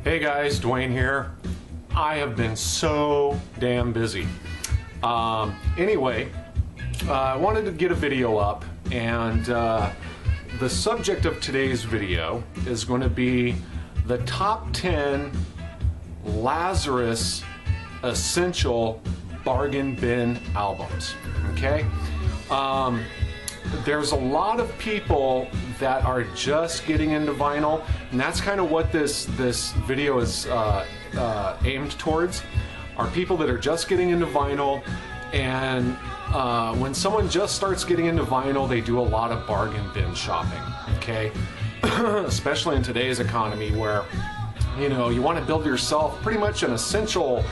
Hey guys, Dwayne here. I have been so damn busy. Anyway, I wanted to get a video up, and the subject of today's video is going to be the top 10 Lazarus Essential Bargain Bin albums. Okay? There's a lot of people that are just getting into vinyl, and that's kind of what this video is aimed towards, are people that are just getting into vinyl. And when someone just starts getting into vinyl, they do a lot of bargain bin shopping, okay? Especially in today's economy, where you want to build yourself pretty much an essential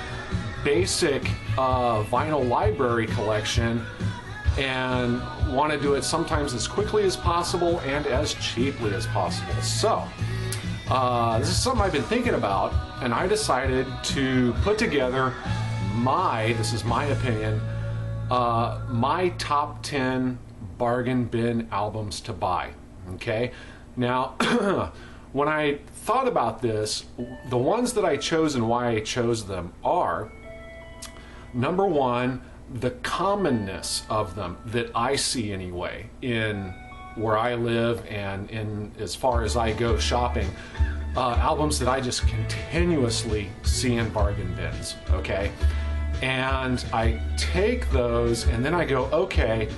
basic vinyl library collection, and want to do it sometimes as quickly as possible and as cheaply as possible. So this is something I've been thinking about, and I decided to put together this is my opinion, my top 10 bargain bin albums to buy. Okay, now when I thought about this, the ones that I chose and why I chose them are, number one, the commonness of them that I see anyway in where I live and in as far as I go shopping, albums that I just continuously see in bargain bins, okay? And I take those and then I go, okay,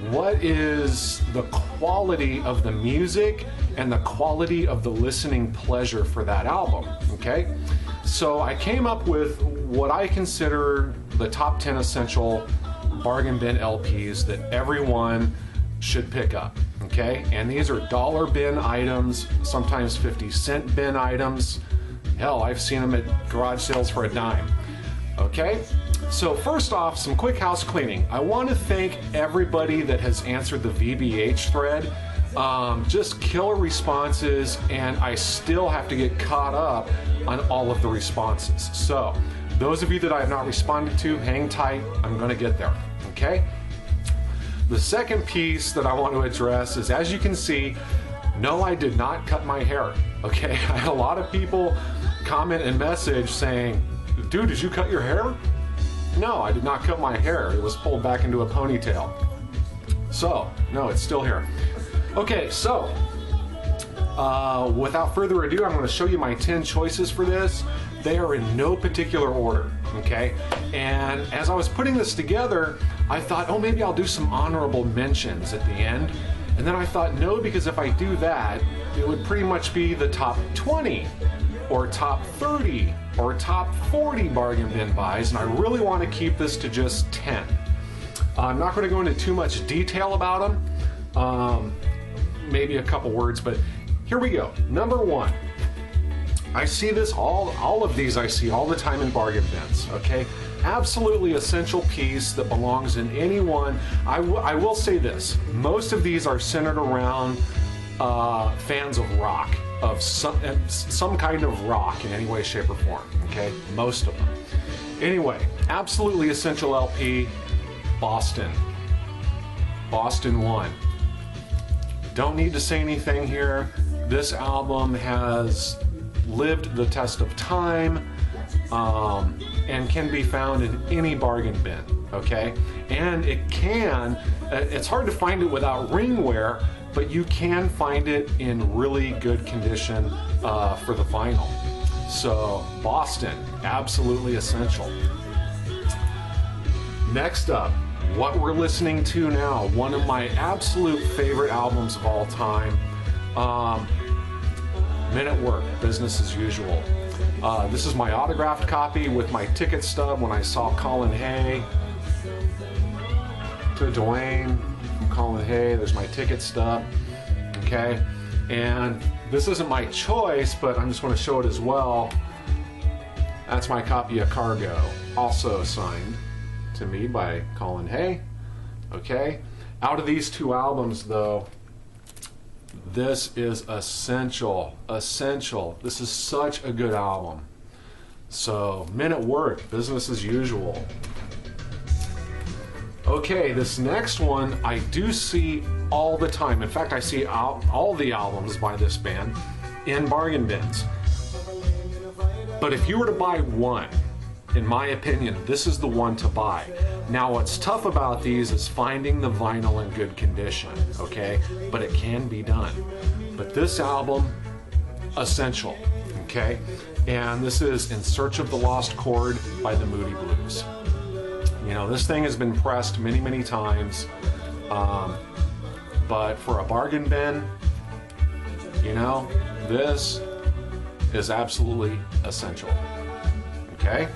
what is the quality of the music and the quality of the listening pleasure for that album, okay? So I came up with what I consider the top 10 essential bargain bin LPs that everyone should pick up, okay? And these are dollar bin items, sometimes 50-cent bin items. Hell, I've seen them at garage sales for a dime, okay? So first off, some quick house cleaning. I want to thank everybody that has answered the VBH thread. Just killer responses, and I still have to get caught up on all of the responses. So those of you that I have not responded to, hang tight, I'm going to get there, okay? The second piece that I want to address is, as you can see, no, I did not cut my hair, okay? I had a lot of people comment and message saying, dude, did you cut your hair? No, I did not cut my hair. It was pulled back into a ponytail. So, no, it's still here. Okay, so without further ado, I'm going to show you my 10 choices for this. They are in no particular order, okay? And as I was putting this together, I thought, oh, maybe I'll do some honorable mentions at the end. And then I thought, no, because if I do that, it would pretty much be the top 20 or top 30 or top 40 bargain bin buys, and I really want to keep this to just 10. I'm not going to go into too much detail about them. Maybe a couple words, but here we go. Number one, I see this, all of these I see all the time in bargain bins, okay? Absolutely essential piece that belongs in any one. I will say this, most of these are centered around fans of rock, of some kind of rock in any way, shape, or form, okay? Most of them. Anyway, absolutely essential LP, Boston 1. Don't need to say anything here. This album has lived the test of time and can be found in any bargain bin, okay? And it's hard to find it without ring wear, but you can find it in really good condition for the vinyl. So Boston, absolutely essential. Next up, what we're listening to now, one of my absolute favorite albums of all time, Men at Work, Business as Usual. This is my autographed copy with my ticket stub when I saw Colin Hay. To Dwayne from Colin Hay, there's my ticket stub, okay? And this isn't my choice, but I just want to show it as well. That's my copy of Cargo, also signed to me by Colin Hay, okay? Out of these two albums, though, this is essential. This is such a good album. So, Men at Work, Business as Usual. Okay, this next one I do see all the time. In fact, I see all the albums by this band in bargain bins. But if you were to buy one, in my opinion, this is the one to buy. Now, what's tough about these is finding the vinyl in good condition, okay? But it can be done. But this album, Essential, okay? And this is In Search of the Lost Chord by the Moody Blues. You know, this thing has been pressed many, many times. But for a bargain bin, you know, this is absolutely essential, okay?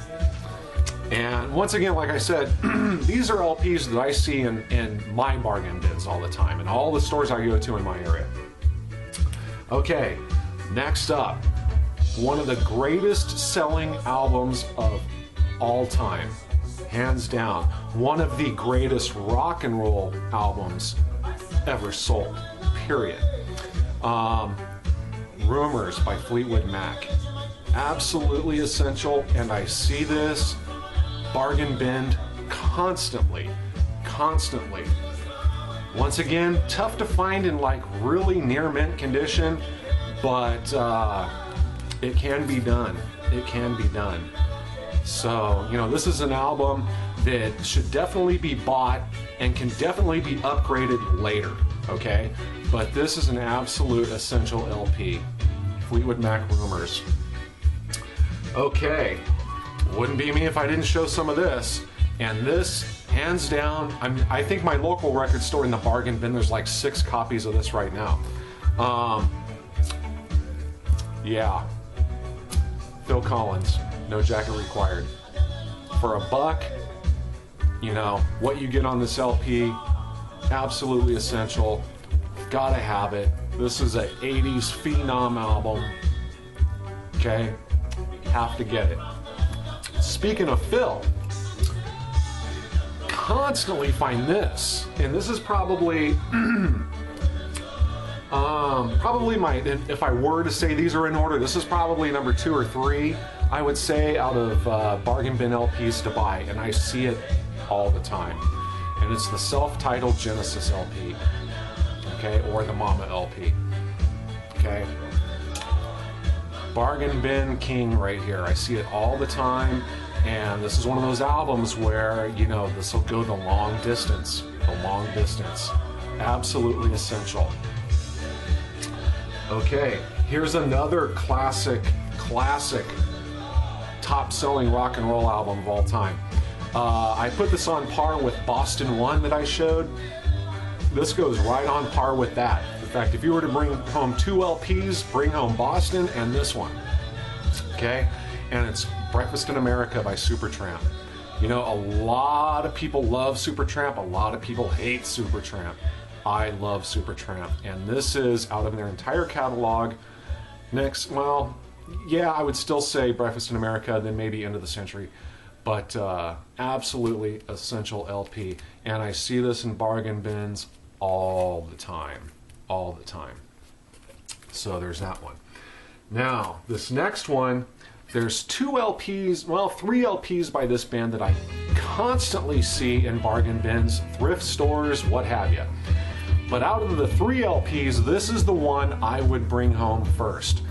And once again, like I said, these are LPs that I see in my bargain bins all the time, in all the stores I go to in my area. Okay, next up, one of the greatest selling albums of all time, hands down, one of the greatest rock and roll albums ever sold, period. Rumors by Fleetwood Mac. Absolutely essential, and I see this bargain bin constantly. Once again, tough to find in like really near mint condition, but it can be done. It can be done. So, you know, this is an album that should definitely be bought and can definitely be upgraded later, okay? But this is an absolute essential LP. Fleetwood Mac Rumors. Okay, wouldn't be me if I didn't show some of this. And this, hands down, I think my local record store in the bargain bin, there's like 6 copies of this right now. Yeah, Phil Collins, No Jacket Required. For $1, you know, what you get on this LP, absolutely essential. Gotta have it. This is an 80s phenom album. Okay, have to get it. Speaking of Phil, constantly find this, and this is probably probably my, if I were to say these are in order, this is probably number 2 or 3, I would say, out of bargain bin LPs to buy, and I see it all the time. And it's the self-titled Genesis LP, okay, or the Mama LP, okay. Bargain bin king right here. I see it all the time, and this is one of those albums where, you know, this will go the long distance. The long distance. Absolutely essential. Okay, here's another classic top-selling rock and roll album of all time. I put this on par with Boston 1 that I showed. This goes right on par with that. In fact, if you were to bring home 2 LPs, bring home Boston and this one. Okay? And it's Breakfast in America by Supertramp. You know, a lot of people love Supertramp, a lot of people hate Supertramp. I love Supertramp, and this is out of their entire catalog. Next, well, yeah, I would still say Breakfast in America, then maybe End of the Century, but absolutely essential LP. And I see this in bargain bins all the time. So there's that one. Now, this next one, there's 2 LPs, well, 3 LPs by this band that I constantly see in bargain bins, thrift stores, what have you. But out of the 3 LPs, this is the one I would bring home first.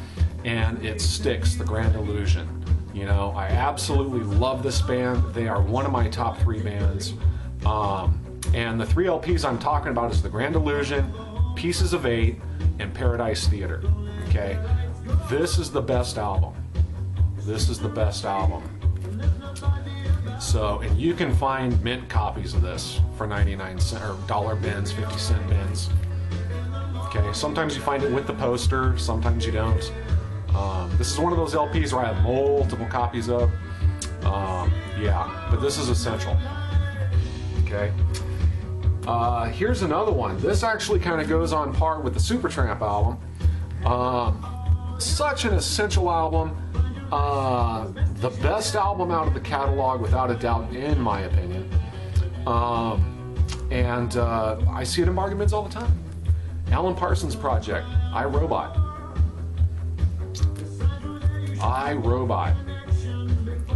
And it's Styx, The Grand Illusion. You know, I absolutely love this band. They are one of my top 3 bands. And the 3 LPs I'm talking about is The Grand Illusion, Pieces of 8, and Paradise Theater. Okay? This is the best album. This is the best album. So, and you can find mint copies of this for 99 cents, or dollar bins, 50-cent bins. Okay, sometimes you find it with the poster, sometimes you don't. This is one of those LPs where I have multiple copies of. Yeah, but this is essential. Okay. Here's another one. This actually kind of goes on par with the Supertramp album. Such an essential album. The best album out of the catalog, without a doubt, in my opinion. And I see it in bargain bins all the time. Alan Parsons Project, I, Robot. I, Robot.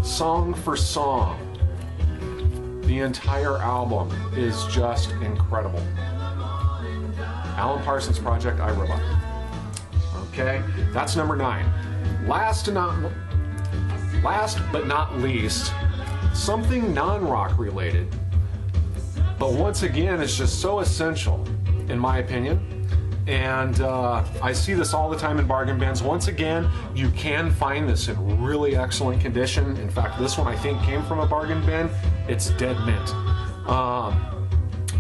Song for song. The entire album is just incredible. Alan Parsons Project, I, Robot. Okay, that's number 9. Last and not... last but not least, something non-rock related, but once again, it's just so essential, in my opinion. And I see this all the time in bargain bins. Once again, you can find this in really excellent condition. In fact, this one I think came from a bargain bin. It's dead mint.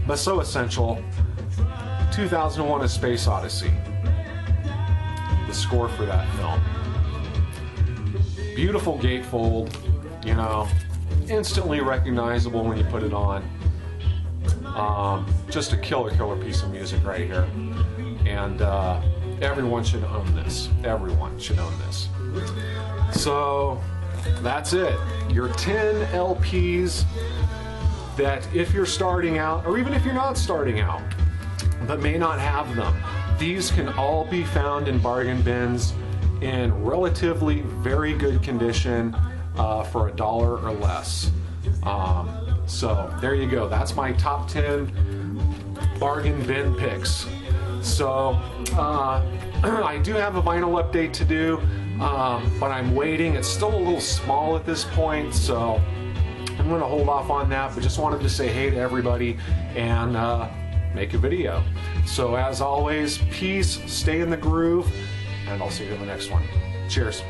But so essential. 2001: A Space Odyssey. The score for that film. Beautiful gatefold, you know, instantly recognizable when you put it on. Just a killer piece of music right here. And everyone should own this. Everyone should own this. So that's it. Your 10 LPs that if you're starting out, or even if you're not starting out, but may not have them, these can all be found in bargain bins in relatively very good condition for $1 or less. So there you go. That's my top 10 bargain bin picks. So I do have a vinyl update to do, but I'm waiting. It's still a little small at this point, so I'm going to hold off on that, but just wanted to say hey to everybody and make a video. So as always, peace, stay in the groove, and I'll see you in the next one. Cheers.